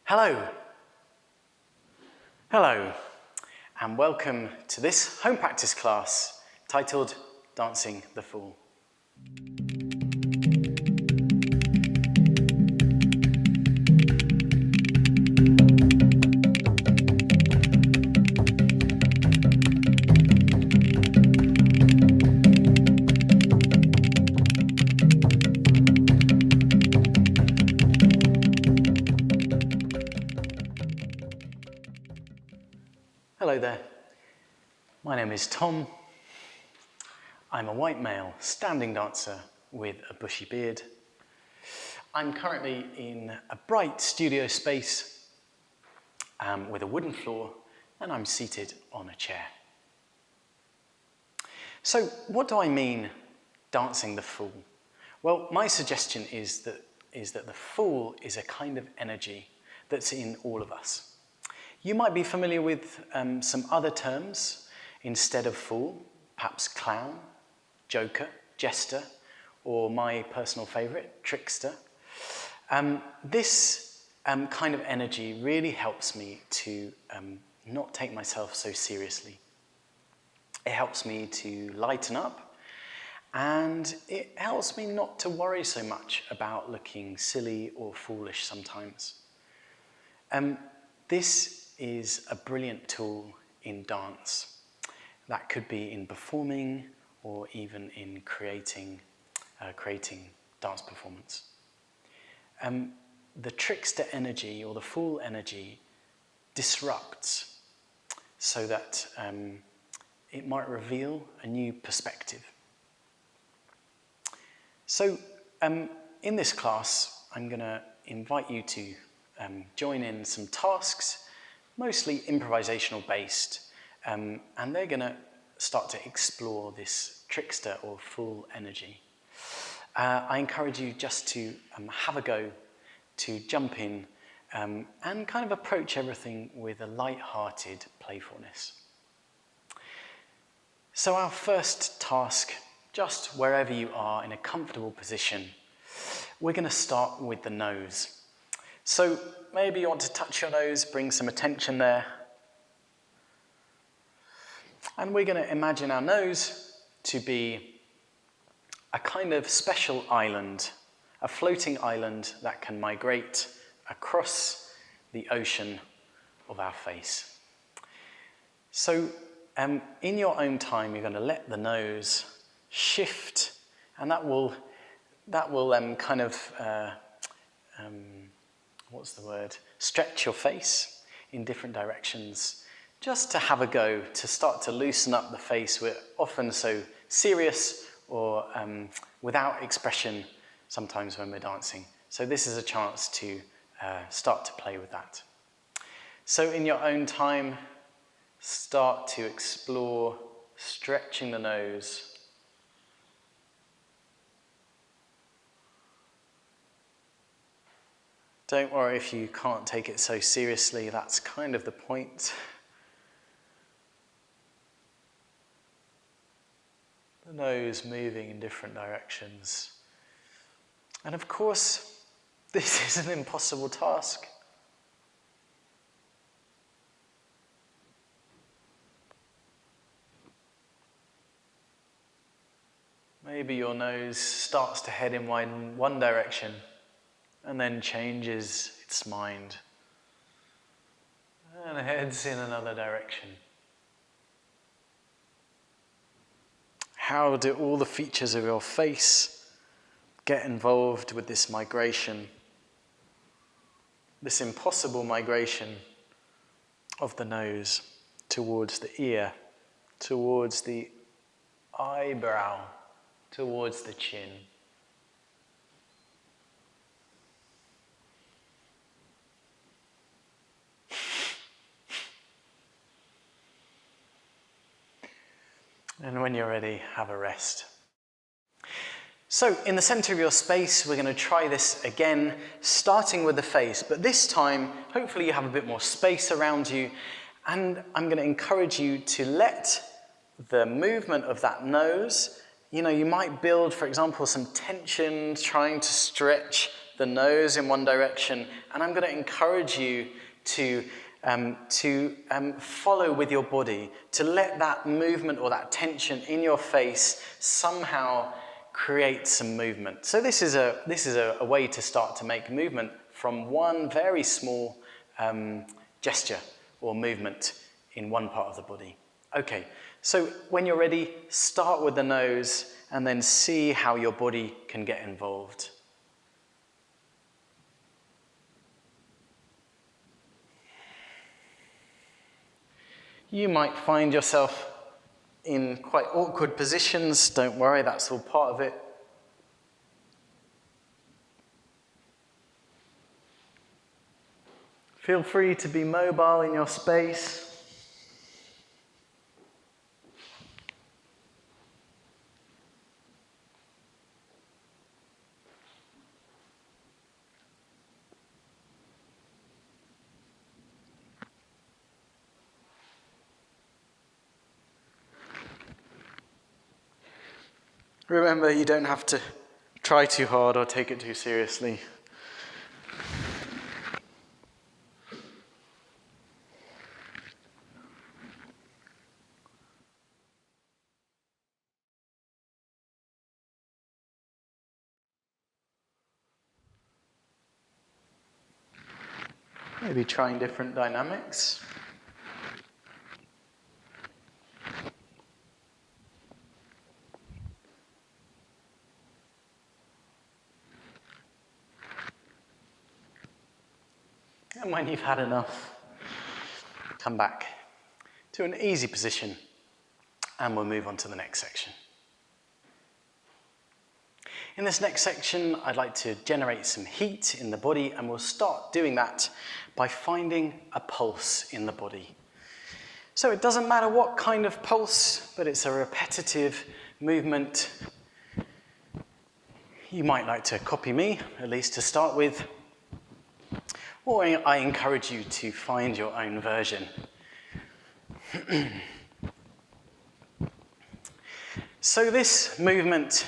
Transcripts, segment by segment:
Hello. Hello, and welcome to this home practice class titled Dancing the Fool. Hello there, my name is Tom. I'm a white male standing dancer with a bushy beard. I'm currently in a bright studio space with a wooden floor, and I'm seated on a chair. So what do I mean dancing the fool? Well, my suggestion is that the fool is a kind of energy that's in all of us. You might be familiar with some other terms instead of fool, perhaps clown, joker, jester, or my personal favourite, trickster. This kind of energy really helps me to not take myself so seriously. It helps me to lighten up, and it helps me not to worry so much about looking silly or foolish sometimes. This is a brilliant tool in dance. That could be in performing or even in creating dance performance. The trickster energy or the fool energy disrupts so that it might reveal a new perspective. So in this class, I'm going to invite you to join in some tasks, mostly improvisational based, and they're going to start to explore this trickster or fool energy. I encourage you just to have a go, to jump in and kind of approach everything with a light-hearted playfulness. So our first task, just wherever you are in a comfortable position, we're going to start with the nose. So maybe you want to touch your nose, bring some attention there. And we're going to imagine our nose to be a kind of special island, a floating island that can migrate across the ocean of our face. So in your own time, you're going to let the nose shift, and that will kind of stretch your face in different directions, just to have a go, to start to loosen up the face. We're often so serious or without expression sometimes when we're dancing. So this is a chance to start to play with that. So in your own time, start to explore stretching the nose. Don't worry if you can't take it so seriously, that's kind of the point. The nose moving in different directions. And of course, this is an impossible task. Maybe your nose starts to head in one direction, and then changes its mind and heads in another direction. How do all the features of your face get involved with this migration, this impossible migration of the nose towards the ear, towards the eyebrow, towards the chin? And when you're ready, have a rest. So in the center of your space, we're going to try this again, starting with the face. But this time, hopefully you have a bit more space around you. And I'm going to encourage you to let the movement of that nose, you might build, for example, some tension, trying to stretch the nose in one direction, and I'm going to encourage you to follow with your body, to let that movement or that tension in your face somehow create some movement. So this is a way to start to make movement from one very small gesture or movement in one part of the body. Okay, so when you're ready, start with the nose and then see how your body can get involved. You might find yourself in quite awkward positions. Don't worry, that's all part of it. Feel free to be mobile in your space. Remember, you don't have to try too hard or take it too seriously. Maybe trying different dynamics. And when you've had enough, come back to an easy position and we'll move on to the next section. In this next section, I'd like to generate some heat in the body, and we'll start doing that by finding a pulse in the body. So it doesn't matter what kind of pulse, but it's a repetitive movement. You might like to copy me, at least to start with, or I encourage you to find your own version. So this movement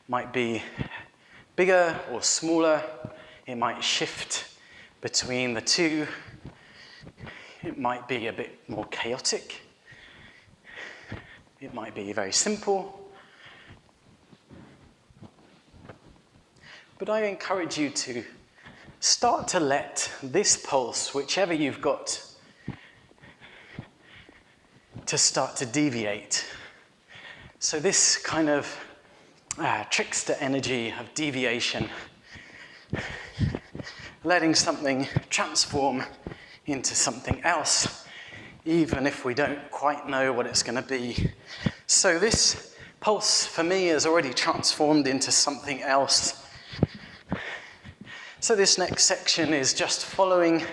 might be bigger or smaller. It might shift between the two. It might be a bit more chaotic. It might be very simple. But I encourage you to start to let this pulse, whichever you've got, to start to deviate. So this kind of trickster energy of deviation, letting something transform into something else, even if we don't quite know what it's going to be. So this pulse, for me, has already transformed into something else. So this next section is just following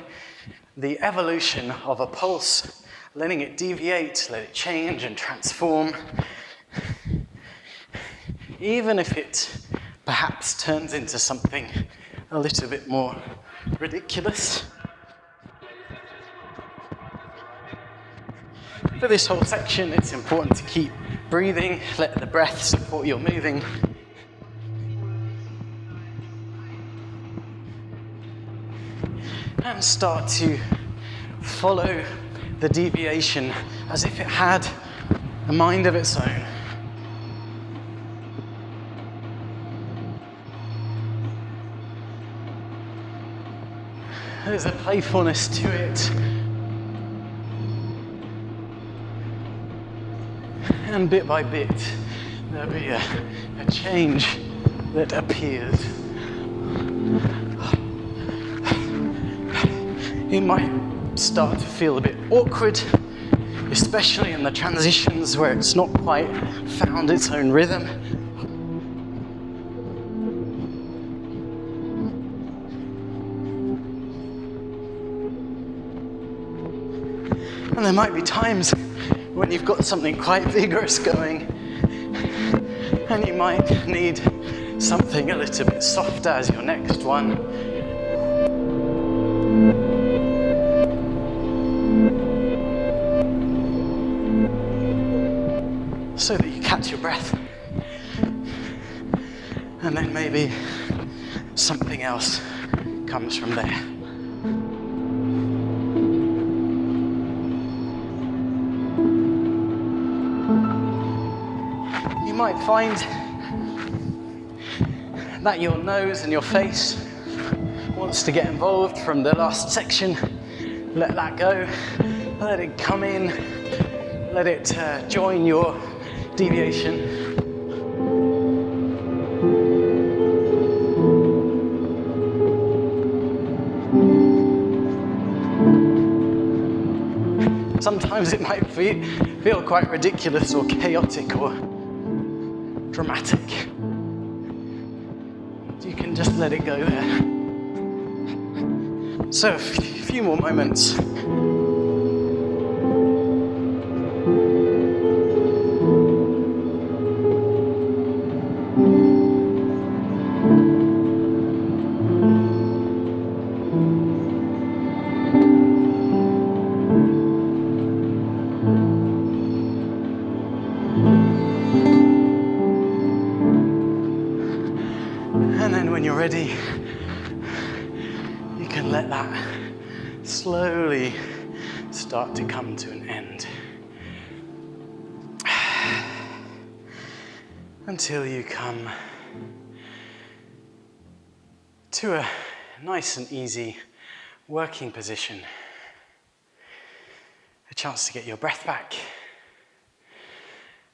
the evolution of a pulse, letting it deviate, let it change and transform, even if it perhaps turns into something a little bit more ridiculous. For this whole section, it's important to keep breathing, let the breath support your moving. And start to follow the deviation as if it had a mind of its own. There's a playfulness to it. And bit by bit, there'll be a change that appears. It might start to feel a bit awkward, especially in the transitions where it's not quite found its own rhythm. And there might be times when you've got something quite vigorous going, and you might need something a little bit softer as your next one. So that you catch your breath, and then maybe something else comes from there. You might find that your nose and your face wants to get involved from the last section. Let that go, let it come in, let it join your deviation. Sometimes it might feel quite ridiculous or chaotic or dramatic. You can just let it go there. So a few more moments. And then when you're ready, you can let that slowly start to come to an end. Until you come to a nice and easy working position. A chance to get your breath back,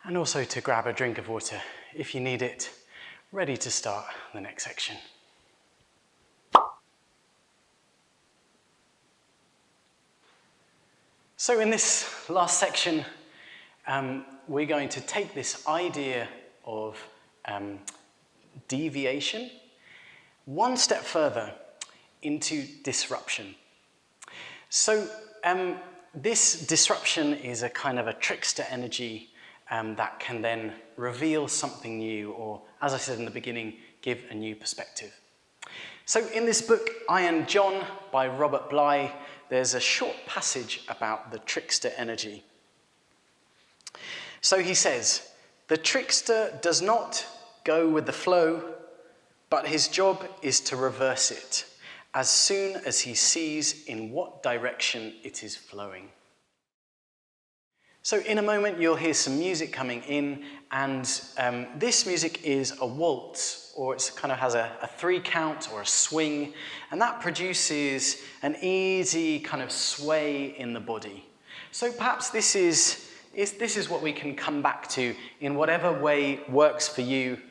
and also to grab a drink of water if you need it, ready to start the next section. So in this last section, we're going to take this idea of deviation one step further into disruption. So this disruption is a kind of a trickster energy that can then reveal something new, or, as I said in the beginning, give a new perspective. So in this book, Iron John by Robert Bly, there's a short passage about the trickster energy. So he says, "The trickster does not go with the flow, but his job is to reverse it as soon as he sees in what direction it is flowing." So in a moment, you'll hear some music coming in, and this music is a waltz, or it kind of has a 3 count or a swing, and that produces an easy kind of sway in the body. So perhaps this is what we can come back to in whatever way works for you.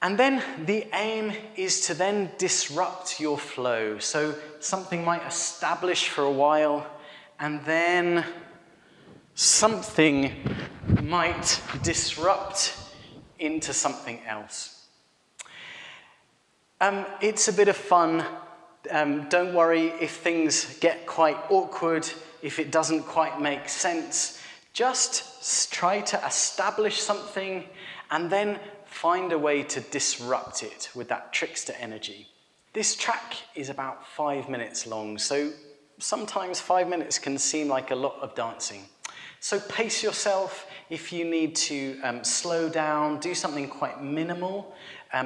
And then the aim is to then disrupt your flow. So something might establish for a while, and then something might disrupt into something else. It's a bit of fun. Don't worry if things get quite awkward, if it doesn't quite make sense. Just try to establish something and then find a way to disrupt it with that trickster energy. This track is about 5 minutes long, so sometimes 5 minutes can seem like a lot of dancing. So pace yourself. If you need to slow down, do something quite minimal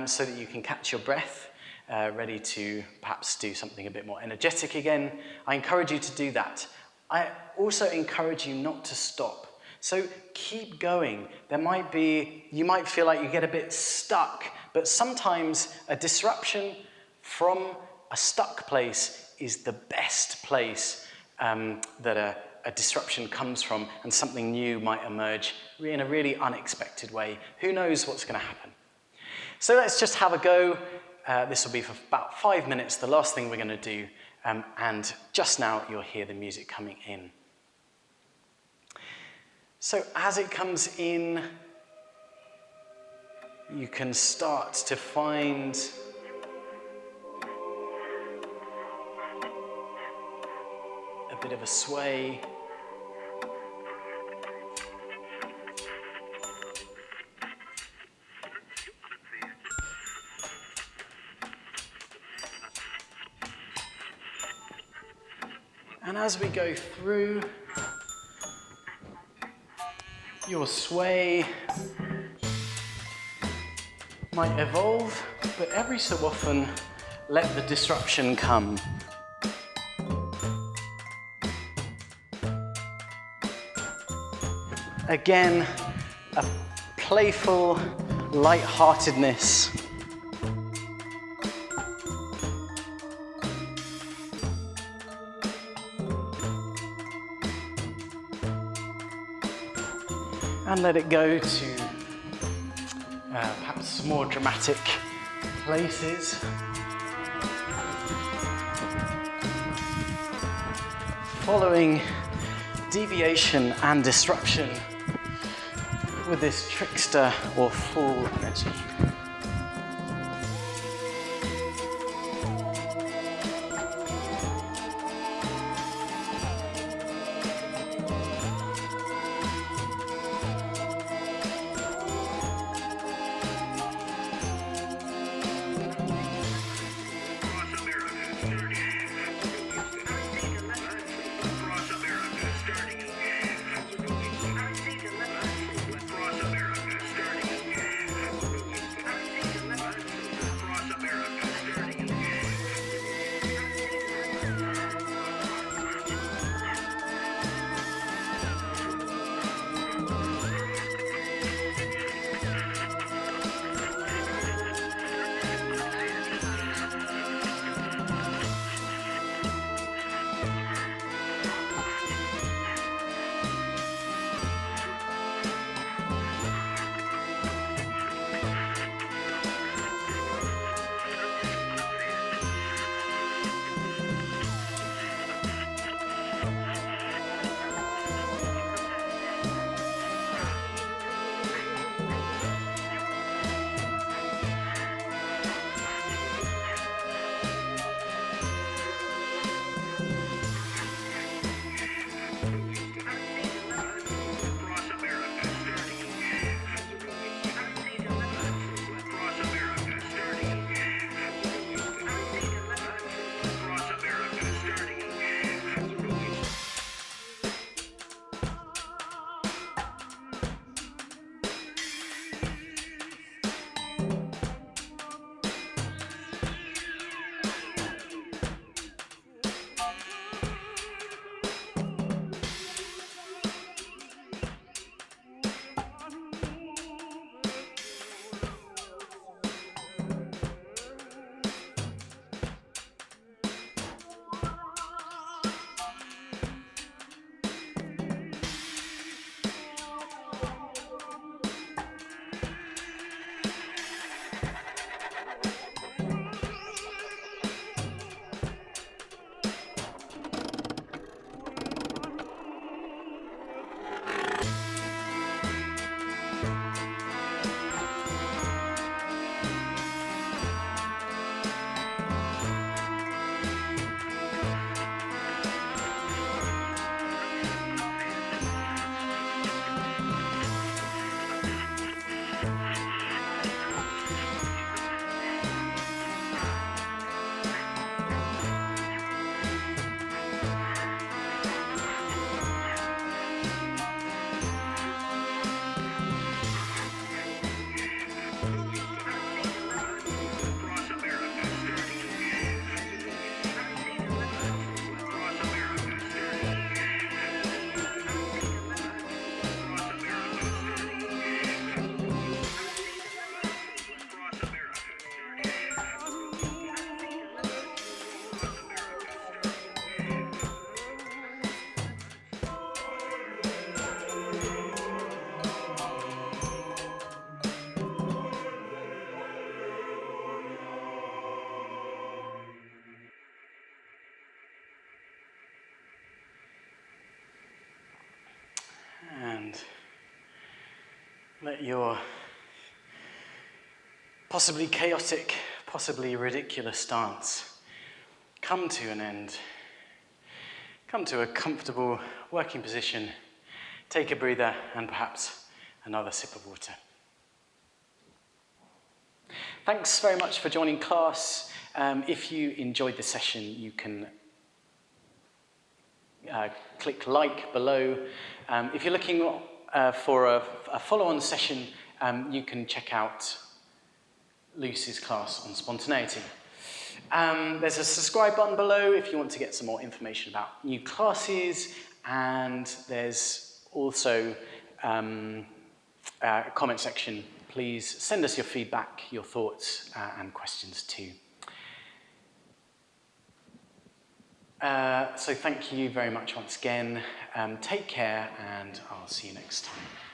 so that you can catch your breath, ready to perhaps do something a bit more energetic again. I encourage you to do that. I also encourage you not to stop. So keep going. You might feel like you get a bit stuck, but sometimes a disruption from a stuck place is the best place that a disruption comes from, and something new might emerge in a really unexpected way. Who knows what's going to happen? So let's just have a go. This will be for about 5 minutes, the last thing we're going to do, and just now you'll hear the music coming in. So as it comes in, you can start to find a bit of a sway. And as we go through your sway, might evolve, but every so often, let the disruption come. Again, a playful light-heartedness. And let it go to perhaps more dramatic places. Following deviation and disruption with this trickster or full energy. And let your possibly chaotic, possibly ridiculous stance come to an end. Come to a comfortable working position, take a breather, and perhaps another sip of water. Thanks very much for joining class. If you enjoyed the session, you can click like below. If you're looking for a follow-on session, you can check out Lucy's class on spontaneity. There's a subscribe button below if you want to get some more information about new classes, and there's also a comment section. Please send us your feedback, your thoughts, and questions too. So thank you very much once again. Take care, and I'll see you next time.